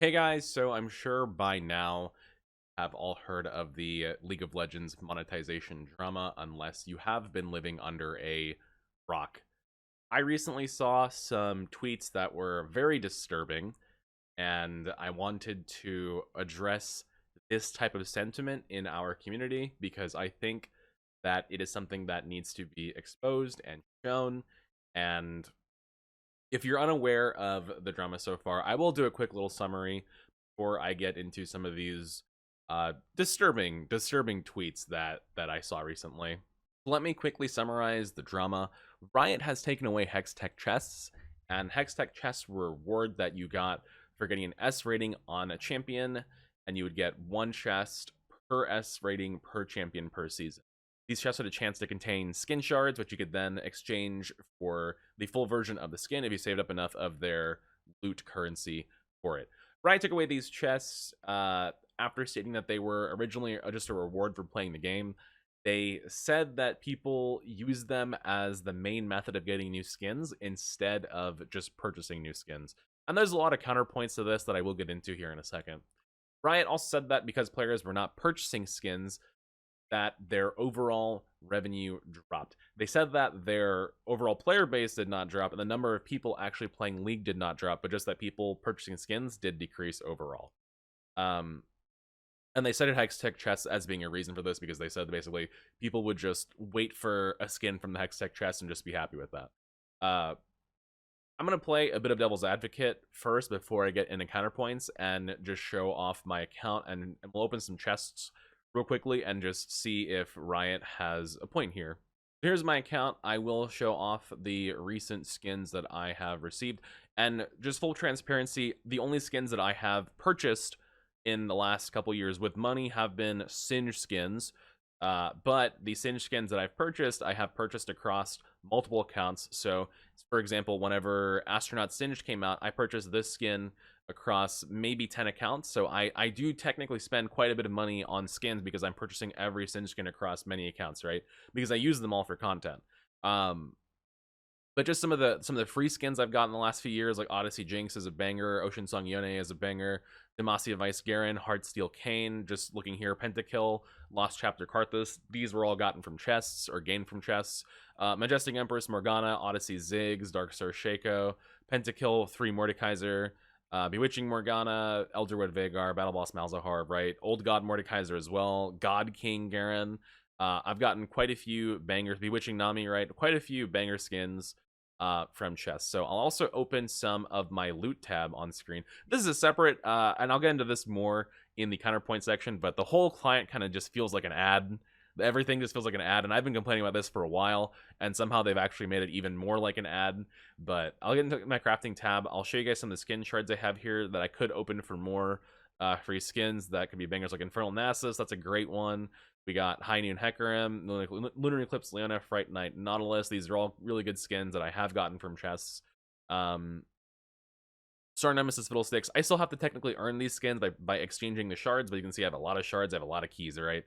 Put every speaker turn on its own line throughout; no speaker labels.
Hey guys, so I'm sure by now have all heard of the League of Legends monetization drama, unless you have been living under a rock. I recently saw some tweets that were very disturbing, and I wanted to address this type of sentiment in our community because I think that it is something that needs to be exposed and shown. And if you're unaware of the drama so far, I will do a quick little summary before I get into some of these disturbing tweets that I saw recently. Let me quickly summarize the drama. Riot has taken away Hex Tech chests, and Hex Tech chests were a reward that you got for getting an S rating on a champion, and you would get one chest per S rating per champion per season. These chests had a chance to contain skin shards, which you could then exchange for the full version of the skin if you saved up enough of their loot currency for it. Riot took away these chests after stating that they were originally just a reward for playing the game. They said that people use them as the main method of getting new skins instead of just purchasing new skins. And there's a lot of counterpoints to this that I will get into here in a second. Riot also said that because players were not purchasing skins, that their overall revenue dropped. They said that their overall player base did not drop, and the number of people actually playing League did not drop, but just that people purchasing skins did decrease overall. And they cited Hex Tech chests as being a reason for this because they said basically people would just wait for a skin from the Hex Tech chest and just be happy with that. I'm going to play a bit of devil's advocate first before I get into counterpoints and just show off my account, and we'll open some chests real quickly and just see if Riot has a point here. Here's my account. I will show off the recent skins that I have received, and just full transparency, the only skins that I have purchased in the last couple years with money have been Singe skins, but the Singe skins that I've purchased, I have purchased across multiple accounts. So, for example, whenever Astronaut Singe came out, I purchased this skin across maybe 10 accounts. So I do technically spend quite a bit of money on skins because I'm purchasing every Singe skin across many accounts, right? Because I use them all for content. But just some of the free skins I've gotten in the last few years, like Odyssey Jinx is a banger, Ocean Song Yone is a banger, Demacia Vice Garen, Heartsteel Kane, just looking here, Pentakill, Lost Chapter Karthus, these were all gotten from chests or gained from chests. Majestic Empress Morgana, Odyssey Ziggs, Dark Star Shaco, Pentakill 3 Mordekaiser, Bewitching Morgana, Elderwood Vagar, Battle Boss Malzahar, right? Old God Mordekaiser as well, God King Garen. I've gotten quite a few bangers, Bewitching Nami, right? Quite a few banger skins from chests. So I'll also open some of my loot tab on screen. This is a separate, and I'll get into this more in the counterpoint section, but the whole client kind of just feels like an ad. Everything just feels like an ad, and I've been complaining about this for a while, and somehow they've actually made it even more like an ad. But I'll get into my crafting tab. I'll show you guys some of the skin shards I have here that I could open for more free skins that could be bangers, like Infernal Nasus. That's a great one. We got High Noon Hecarim, Lunar Eclipse Leona, Fright Knight, Nautilus. These are all really good skins that I have gotten from chests. Star Nemesis Fiddlesticks. I still have to technically earn these skins by exchanging the shards, but you can see I have a lot of shards. I have a lot of keys, right?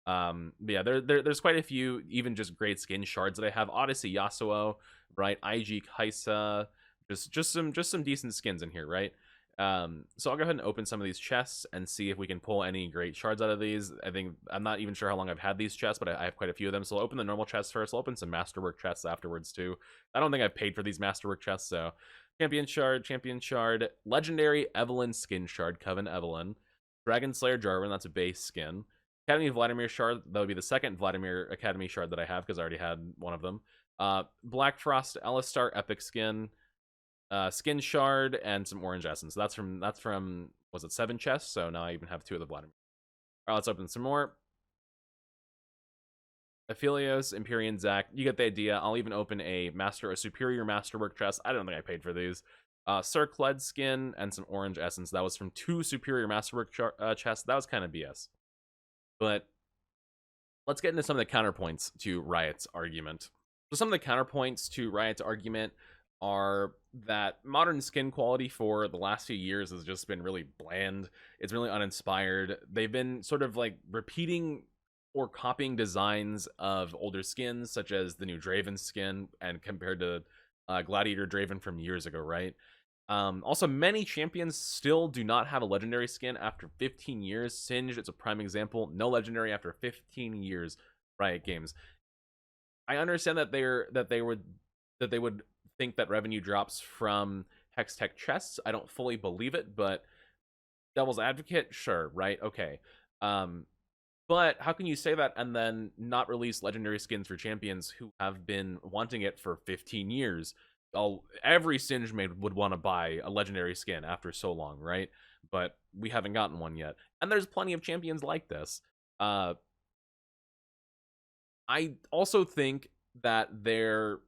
But yeah, there's quite a few, even just great skin shards that I have. Odyssey Yasuo, right? IG Kaisa, just some decent skins in here, right? So I'll go ahead and open some of these chests and see if we can pull any great shards out of these. I'm not even sure how long I've had these chests, but I have quite a few of them. So I'll open the normal chests first. I'll open some masterwork chests afterwards too. I don't think I've paid for these masterwork chests. So champion shard, legendary Evelyn skin shard, Coven Evelyn, Dragon Slayer Jarvan, that's a base skin, Academy Vladimir shard, that would be the second Vladimir Academy shard that I have because I already had one of them. Black Frost Alistar epic skin, skin shard, and some orange essence. That's from was it 7 chests? So now I even have 2 of the Vladimir. All right, let's open some more. Aphelios, Empyrean Zac, you get the idea. I'll even open a superior masterwork chest. I don't think I paid for these. Sir Kled skin and some orange essence. That was from 2 superior masterwork chests. That was kind of BS. But let's get into some of the counterpoints to Riot's argument. So some of the counterpoints to Riot's argument are that modern skin quality for the last few years has just been really bland. It's really uninspired. They've been sort of like repeating or copying designs of older skins, such as the new Draven skin, and compared to Gladiator Draven from years ago, right? Also, many champions still do not have a legendary skin after 15 years. Singed, it's a prime example. No legendary after 15 years. Riot Games. I understand that they would think that revenue drops from hex tech chests. I don't fully believe it, but devil's advocate, sure, right? Okay. But how can you say that and then not release legendary skins for champions who have been wanting it for 15 years? Every Singed maid would want to buy a legendary skin after so long, right? But we haven't gotten one yet. And there's plenty of champions like this. I also think that their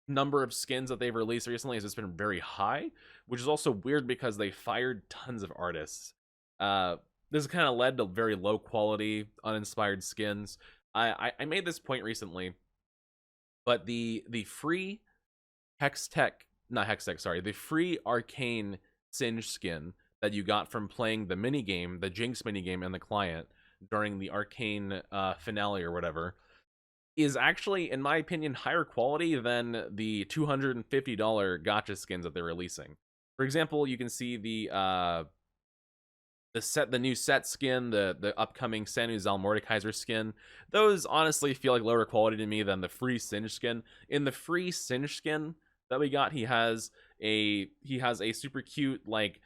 number of skins that they've released recently has just been very high, which is also weird because they fired tons of artists. This kind of led to very low quality, uninspired skins. I made this point recently, but the free the free arcane Singed skin that you got from playing the minigame, the Jinx minigame in the client during the arcane finale or whatever, is actually, in my opinion, higher quality than the $250 gacha skins that they're releasing. For example, you can see the new set skin, the upcoming Sanu Zal Mordekaiser skin. Those honestly feel like lower quality to me than the free Singed skin. In the free Singed skin that we got, he has a super cute like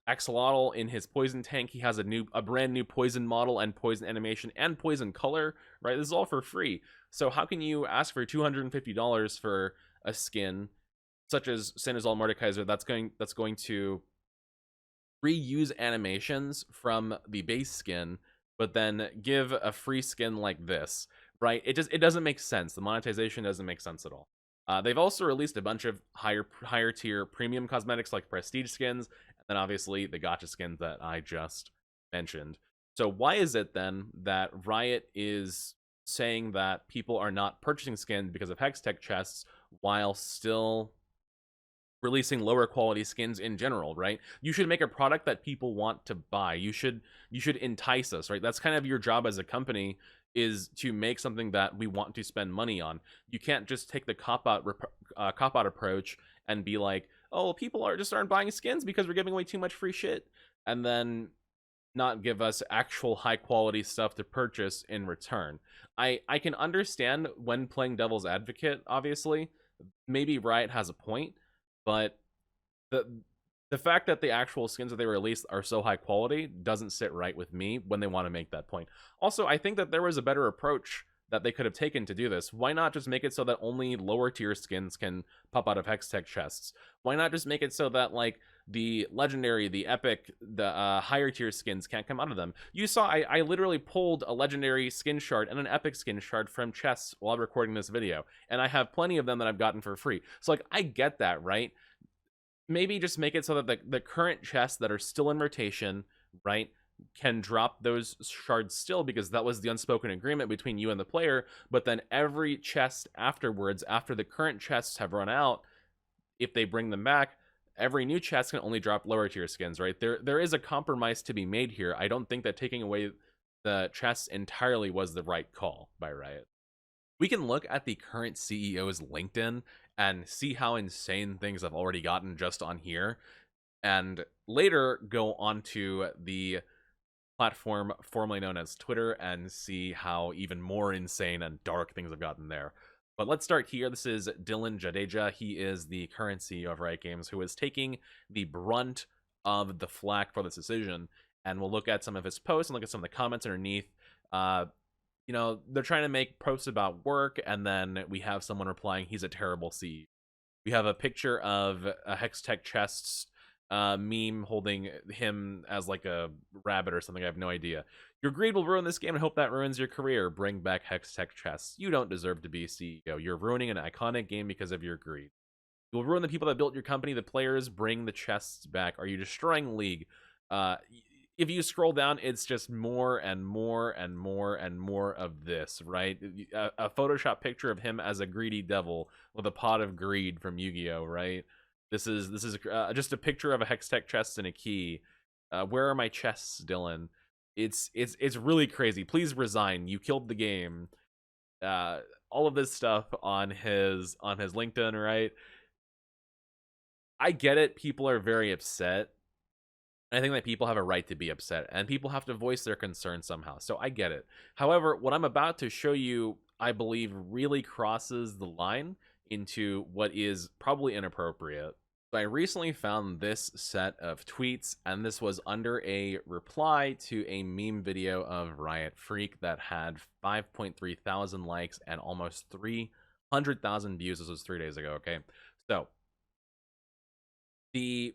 axolotl in his poison tank. He has a brand new poison model and poison animation and poison color, right? This is all for free. So how can you ask for $250 for a skin such as Sanu Zal Mordekaiser that's going to reuse animations from the base skin, but then give a free skin like this, right? It doesn't make sense. The monetization doesn't make sense at all. They've also released a bunch of higher tier premium cosmetics like prestige skins, and then obviously the gacha skins that I just mentioned. So why is it then that Riot is saying that people are not purchasing skins because of hex tech chests while still releasing lower quality skins in general, right? You should make a product that people want to buy. You should entice us, right? That's kind of your job as a company, is to make something that we want to spend money on. You can't just take the cop-out approach and be like, oh, people aren't buying skins because we're giving away too much free shit, and then not give us actual high quality stuff to purchase in return. I can understand when playing devil's advocate, obviously. Maybe Riot has a point, but the fact that the actual skins that they released are so high quality doesn't sit right with me when they want to make that point. Also, I think that there was a better approach that they could have taken to do this. Why not just make it so that only lower tier skins can pop out of hex tech chests? Why not just make it so that like the legendary, the epic, the higher tier skins can't come out of them? You saw I literally pulled a legendary skin shard and an epic skin shard from chests while recording this video, and I have plenty of them that I've gotten for free. So like, I get that, right? Maybe just make it so that the current chests that are still in rotation, right, can drop those shards still, because that was the unspoken agreement between you and the player. But then every chest afterwards, after the current chests have run out, if they bring them back, every new chest can only drop lower tier skins, right? There is a compromise to be made here. I don't think that taking away the chests entirely was the right call by Riot. We can look at the current CEO's LinkedIn and see how insane things have already gotten just on here, and later go onto the platform formerly known as Twitter and see how even more insane and dark things have gotten there. But let's start here. This is Dylan Jadeja. He is the current CEO of Riot Games, who is taking the brunt of the flack for this decision. And we'll look at some of his posts and look at some of the comments underneath. You know, they're trying to make posts about work, and then we have someone replying, he's a terrible CEO. We have a picture of a Hextech Chests meme holding him as like a rabbit or something. I have no idea. Your greed will ruin this game and hope that ruins your career. Bring back Hextech Chests. You don't deserve to be CEO. You're ruining an iconic game because of your greed. You'll ruin the people that built your company. The players, bring the chests back. Are you destroying League? If you scroll down, it's just more and more and more and more of this, right? A Photoshop picture of him as a greedy devil with a pot of greed from Yu-Gi-Oh, right? This is just a picture of a Hextech chest and a key. Where are my chests, Dylan? It's really crazy. Please resign. You killed the game. All of this stuff on his LinkedIn, right? I get it. People are very upset. I think that people have a right to be upset, and people have to voice their concerns somehow. So I get it. However, what I'm about to show you, I believe, really crosses the line into what is probably inappropriate. So I recently found this set of tweets, and this was under a reply to a meme video of Riot Freak that had 5.3 thousand likes and almost 300,000 views. This was 3 days ago, okay? So the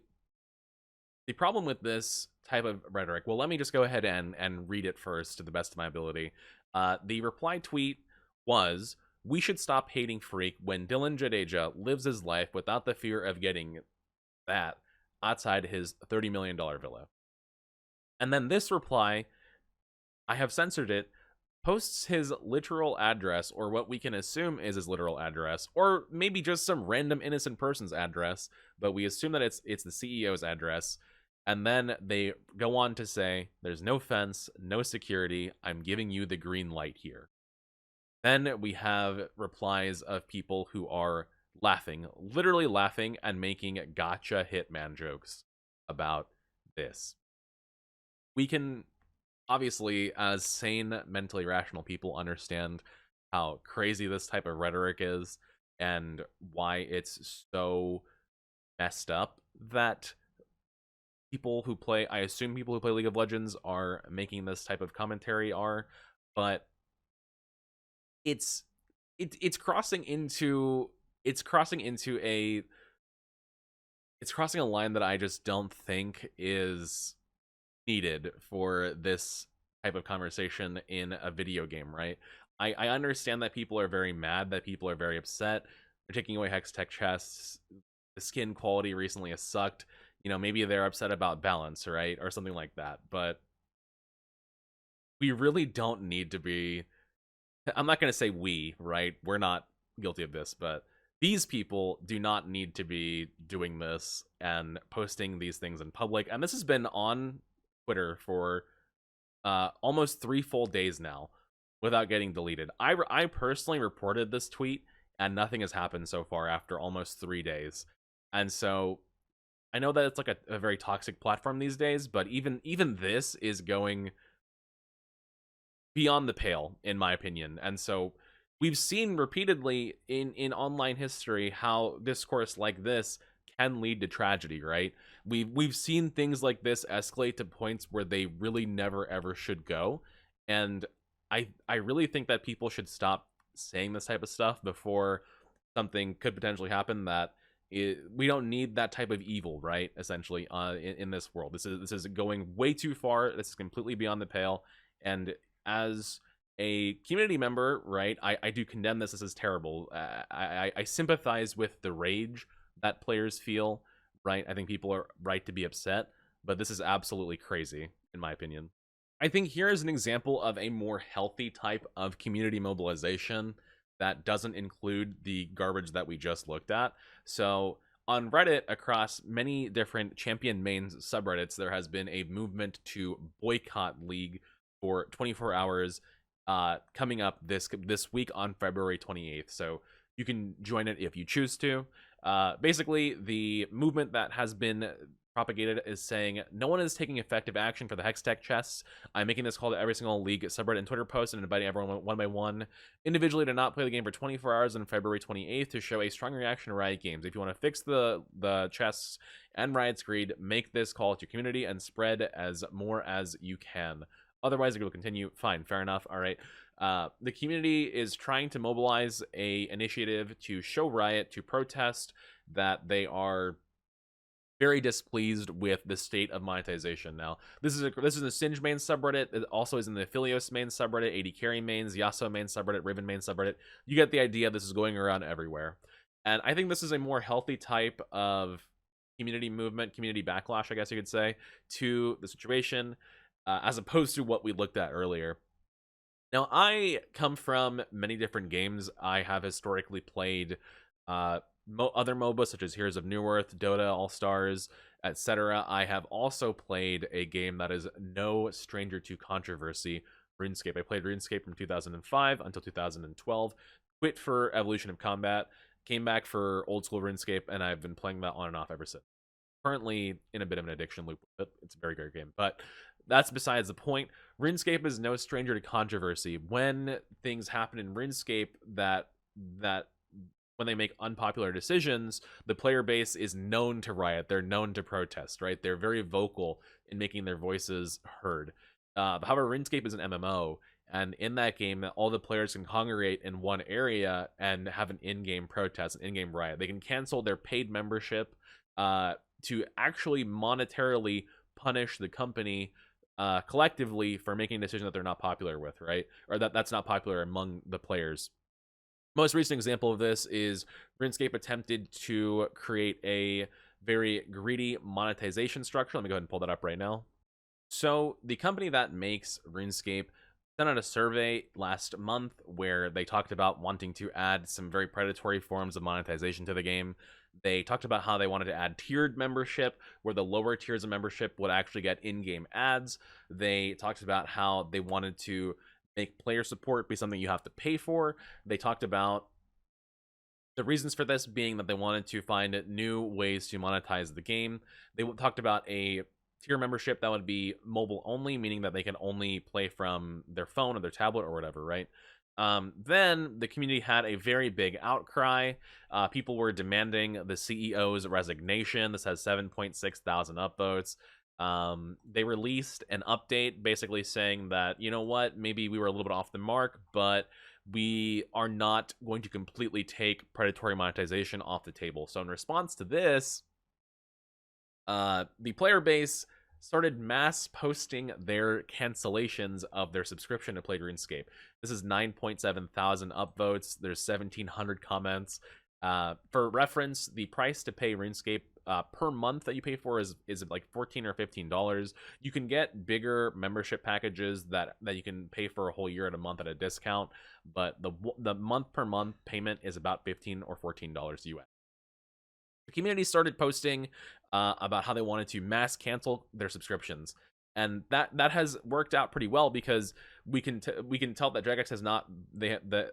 problem with this type of rhetoric, well, let me just go ahead and read it first to the best of my ability. The reply tweet was, "We should stop hating Freak when Dylan Jadeja lives his life without the fear of getting that outside his $30 million villa." And then this reply, I have censored it, posts his literal address, or what we can assume is his literal address, or maybe just some random innocent person's address, but we assume that it's the CEO's address. And then they go on to say, "There's no fence, no security. I'm giving you the green light here." Then we have replies of people who are laughing, literally laughing, and making gacha hitman jokes about this. We can, obviously, as sane, mentally rational people, understand how crazy this type of rhetoric is and why it's so messed up that people who play, I assume people who play League of Legends are making this type of commentary are, but it's crossing into a line that I just don't think is needed for this type of conversation in a video game, right? I understand that people are very mad, that people are very upset. They're taking away Hex Tech chests. The skin quality recently has sucked. You know, maybe they're upset about balance, right? Or something like that. But we really don't need to be... I'm not going to say we, right? We're not guilty of this, but these people do not need to be doing this and posting these things in public. And this has been on Twitter for almost 3 full days now without getting deleted. I personally reported this tweet, and nothing has happened so far after almost 3 days. And so I know that it's like a very toxic platform these days, but even this is going beyond the pale, in my opinion. And so we've seen repeatedly in online history how discourse like this can lead to tragedy, right? We've seen things like this escalate to points where they really never ever should go. And I really think that people should stop saying this type of stuff before something could potentially happen that we don't need that type of evil, right? Essentially, in this world, this is going way too far. This is completely beyond the pale. And as a community member, right, I do condemn this. This is terrible. I sympathize with the rage that players feel, right? I think people are right to be upset, but this is absolutely crazy, in my opinion. I think here is an example of a more healthy type of community mobilization that doesn't include the garbage that we just looked at. So on Reddit, across many different champion mains subreddits, there has been a movement to boycott League for 24 hours coming up this week on February 28th. So you can join it if you choose to. Basically, the movement that has been propagated is saying, "No one is taking effective action for the Hex Tech chests. I'm making this call to every single League subreddit and Twitter post and inviting everyone one by one individually to not play the game for 24 hours on February 28th to show a strong reaction to Riot Games. If you want to fix the chests and Riot's greed, make this call to your community and spread as more as you can. Otherwise, it will continue." Fine, fair enough. All right. The community is trying to mobilize a initiative to show Riot, to protest that they are very displeased with the state of monetization. Now, this is a Singe main subreddit. It also is in the Philios main subreddit, AD Carry mains, Yasuo main subreddit, Raven main subreddit. You get the idea. This is going around everywhere. And I think this is a more healthy type of community movement, community backlash, I guess you could say, to the situation, as opposed to what we looked at earlier. Now, I come from many different games. I have historically played other MOBAs such as Heroes of Newerth, Dota, All Stars, etc. I have also played a game that is no stranger to controversy, RuneScape. I played RuneScape from 2005 until 2012, quit for Evolution of Combat, came back for old school RuneScape, and I've been playing that on and off ever since. Currently in a bit of an addiction loop with it. It's a very great game, but that's besides the point. RuneScape is no stranger to controversy. When things happen in RuneScape that when they make unpopular decisions, the player base is known to riot. They're known to protest, right? They're very vocal in making their voices heard. However, RuneScape is an MMO, and in that game, all the players can congregate in one area and have an in-game protest, an in-game riot. They can cancel their paid membership to actually monetarily punish the company collectively for making a decision that they're not popular with, right? Or that's not popular among the players. Most recent example of this is RuneScape attempted to create a very greedy monetization structure. Let me go ahead and pull that up right now. So the company that makes RuneScape sent out a survey last month where they talked about wanting to add some very predatory forms of monetization to the game. They talked about how they wanted to add tiered membership, where the lower tiers of membership would actually get in-game ads. They talked about how they wanted to make player support be something you have to pay for. They talked about the reasons for this being that they wanted to find new ways to monetize the game. They talked about a tier membership that would be mobile only, meaning that they can only play from their phone or their tablet or whatever, right? Then the community had a very big outcry. People were demanding the CEO's resignation. This has 7.6 thousand upvotes. They released an update basically saying that, you know what, maybe we were a little bit off the mark, but we are not going to completely take predatory monetization off the table. So in response to this, the player base started mass posting their cancellations of their subscription to play RuneScape. This is 9.7 thousand upvotes. There's 1,700 comments. For reference, the price to pay RuneScape per month that you pay for is like $14 or $15. You can get bigger membership packages that you can pay for a whole year at a month at a discount, but the month per month payment is about $15 or $14 US. The community started posting about how they wanted to mass cancel their subscriptions, and that has worked out pretty well because we can tell that Jagex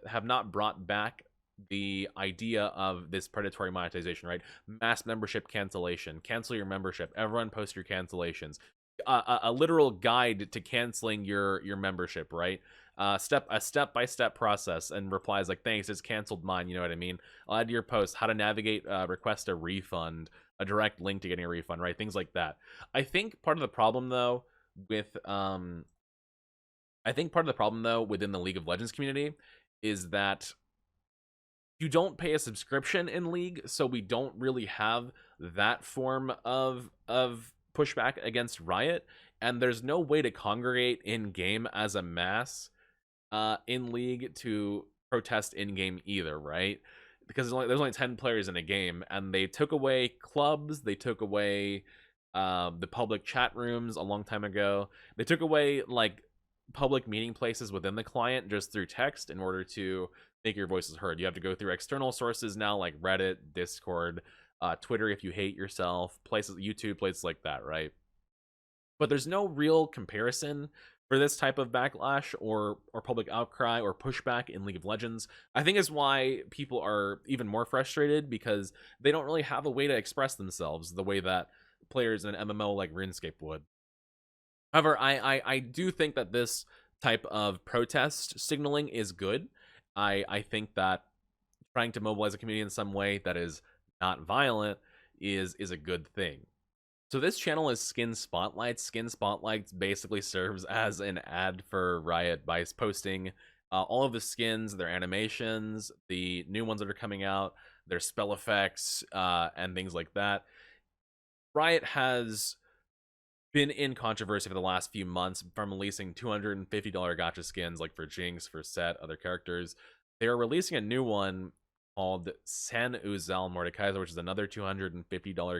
have not brought back the idea of this predatory monetization, right? Mass membership cancellation, cancel your membership, everyone post your cancellations, a literal guide to canceling your membership, right? A step-by-step process, and replies like, thanks, it's canceled mine, you know what I mean? I'll add to your post how to navigate, request a refund, a direct link to getting a refund, right? Things like that. I think part of the problem though within the League of Legends community is that you don't pay a subscription in League, so we don't really have that form of pushback against Riot, and there's no way to congregate in game as a mass in League to protest in game either, right? Because there's only 10 players in a game, and they took away clubs, they took away the public chat rooms a long time ago. They took away like public meeting places within the client just through text in order to make your voices heard. You have to go through external sources now, like Reddit, Discord, Twitter if you hate yourself, places, YouTube, places like that, right? But there's no real comparison for this type of backlash or public outcry or pushback in League of Legends. I think is why people are even more frustrated, because they don't really have a way to express themselves the way that players in an MMO like RuneScape would. However, I do think that this type of protest signaling is good. I think that trying to mobilize a community in some way that is not violent is a good thing. So this channel is Skin Spotlight. Skin Spotlight basically serves as an ad for Riot by posting all of the skins, their animations, the new ones that are coming out, their spell effects, and things like that. Riot has been in controversy for the last few months from releasing $250 gacha skins, like for Jinx, for Set, other characters. They are releasing a new one called San Uzal Mordekaiser, which is another $250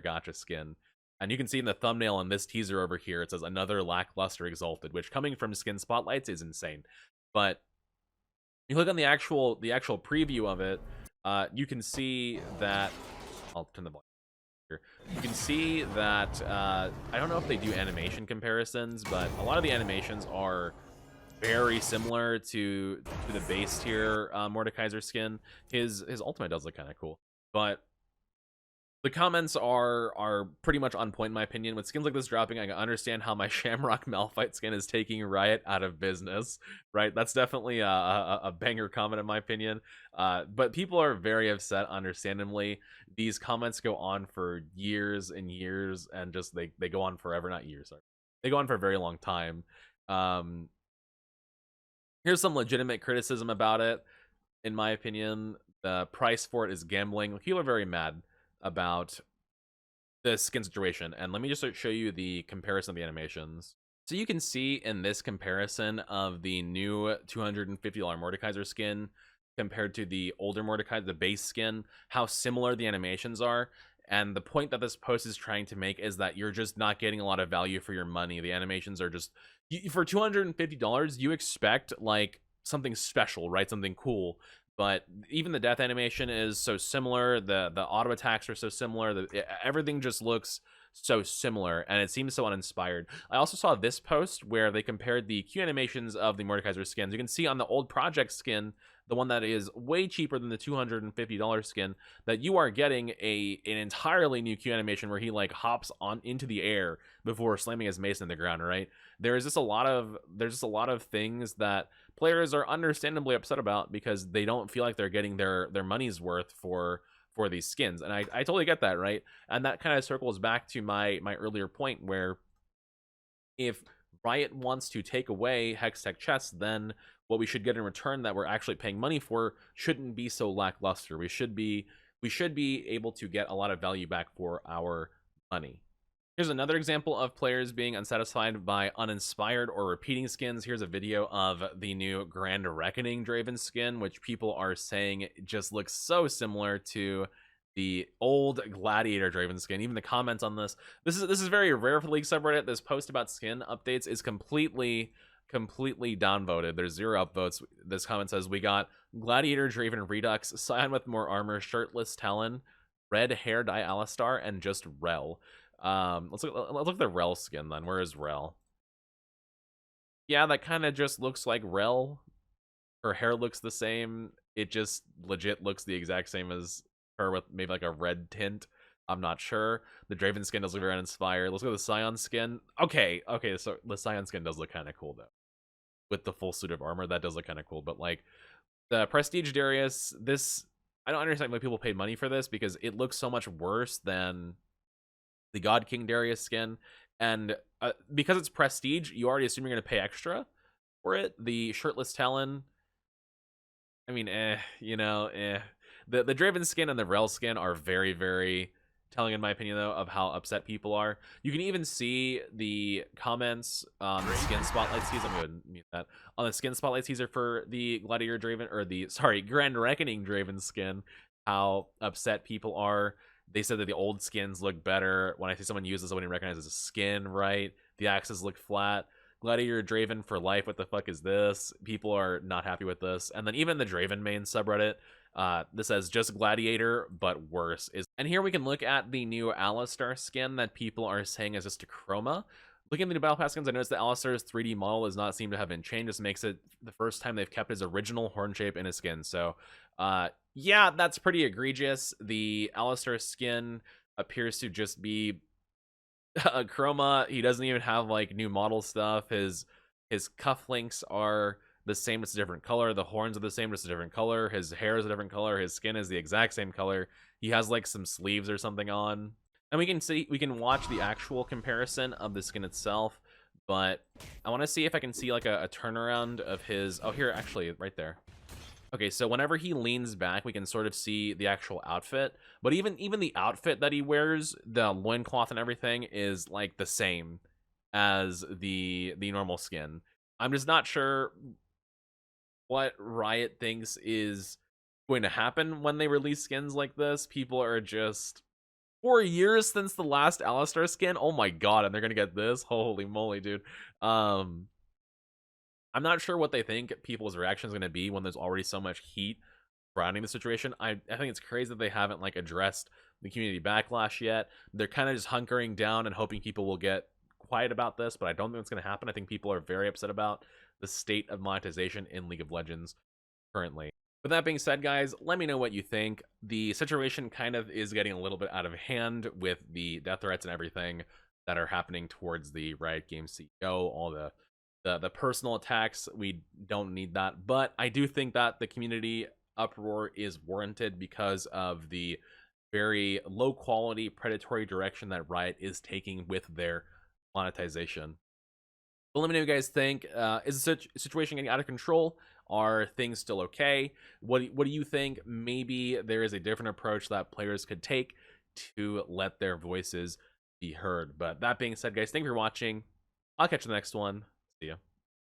gacha skin. And you can see in the thumbnail in this teaser over here, it says another lackluster exalted, which coming from Skin Spotlights is insane. But you look on the actual preview of it, you can see that I'll turn the volume here. You can see that I don't know if they do animation comparisons, but a lot of the animations are very similar to the base tier Mordekaiser skin. His ultimate does look kind of cool, but the comments are pretty much on point in my opinion. With skins like this dropping, I can understand how my Shamrock Malphite skin is taking Riot out of business, right? That's definitely a banger comment in my opinion. But people are very upset, understandably. These comments go on for years and years, and just they go on forever, not years, sorry. They go on for a very long time. Here's some legitimate criticism about it. In my opinion, the price for it is gambling. People are very mad about the skin situation, and let me just show you the comparison of the animations. So you can see in this comparison of the new $250 Mordekaiser skin compared to the older Mordekaiser, the base skin, how similar the animations are. And the point that this post is trying to make is that you're just not getting a lot of value for your money. The animations are just, for $250, you expect like something special, right? Something cool. But even the death animation is so similar. The auto attacks are so similar. Everything just looks so similar, and it seems so uninspired. I also saw this post where they compared the Q animations of the Mordekaiser skins. You can see on the old project skin, the one that is way cheaper than the $250 skin, that you are getting an entirely new Q animation where he like hops on into the air before slamming his mace in the ground, right? There's just a lot of things that players are understandably upset about because they don't feel like they're getting their money's worth for these skins. And I totally get that, right? And that kind of circles back to my earlier point where if Riot wants to take away Hextech chests, then what we should get in return that we're actually paying money for shouldn't be so lackluster. We should be able to get a lot of value back for our money. Here's another example of players being unsatisfied by uninspired or repeating skins. Here's a video of the new Grand Reckoning Draven skin, which people are saying just looks so similar to the old Gladiator Draven skin. Even the comments on this is very rare for the League subreddit. This post about skin updates is completely downvoted. There's 0 upvotes. This comment says, we got Gladiator Draven Redux, Scion with more armor, shirtless Talon, red hair dye Alistar, and just Rel. Let's look at the Rel skin then. Where is Rel? Yeah, that kind of just looks like Rel. Her hair looks the same. It just legit looks the exact same as her with maybe like a red tint. I'm not sure. The Draven skin does look very uninspired. Let's go to the Scion skin. Okay, so the Scion skin does look kind of cool though. With the full suit of armor, that does look kind of cool. But like the Prestige Darius, this, I don't understand why people paid money for this because it looks so much worse than the God King Darius skin, and because it's prestige, you already assume you're going to pay extra for it. The shirtless Talon, I mean, The Draven skin and the Rel skin are very, very telling, in my opinion, though, of how upset people are. You can even see the comments on the skin spotlight teaser. I'm going to mute that. On the skin spotlight teaser for the Gladiator Draven, or the, sorry, Grand Reckoning Draven skin, how upset people are. They said that the old skins look better. When I see someone use this, I wouldn't recognize as a skin, right? The axes look flat. Gladiator Draven for life. What the fuck is this? People are not happy with this. And then even the Draven main subreddit, this says just Gladiator, but worse. And here we can look at the new Alistar skin that people are saying is just a chroma. Looking at the new Battle Pass skins, I noticed that Alistar's 3D model does not seem to have been changed. This makes it the first time they've kept his original horn shape in his skin. So, yeah, that's pretty egregious. The Alistar skin appears to just be a chroma. He doesn't even have like new model stuff. His cufflinks are the same, it's a different color. The horns are the same, it's a different color. His hair is a different color. His skin is the exact same color. He has like some sleeves or something on. And we can watch the actual comparison of the skin itself, but I want to see if I can see like a turnaround of his. Oh, here, actually, right there. Okay, so whenever he leans back, we can sort of see the actual outfit. But even the outfit that he wears, the loincloth and everything, is like the same as the normal skin. I'm just not sure what Riot thinks is going to happen when they release skins like this. People are just 4 years since the last Alistar skin. Oh my god, and they're gonna get this? Holy moly, dude. I'm not sure what they think people's reaction is going to be when there's already so much heat surrounding the situation. I think it's crazy that they haven't like addressed the community backlash yet. They're kind of just hunkering down and hoping people will get quiet about this, but I don't think it's going to happen. I think people are very upset about the state of monetization in League of Legends currently. With that being said, guys, let me know what you think. The situation kind of is getting a little bit out of hand with the death threats and everything that are happening towards the Riot CEO, all the personal attacks. We don't need that, but I do think that the community uproar is warranted because of the very low quality predatory direction that Riot is taking with their monetization. But let me know what you guys think. Is the situation getting out of control? Are things still okay? What do you think? Maybe there is a different approach that players could take to let their voices be heard. But that being said, guys, thank you for watching. I'll catch you in the next one. See ya.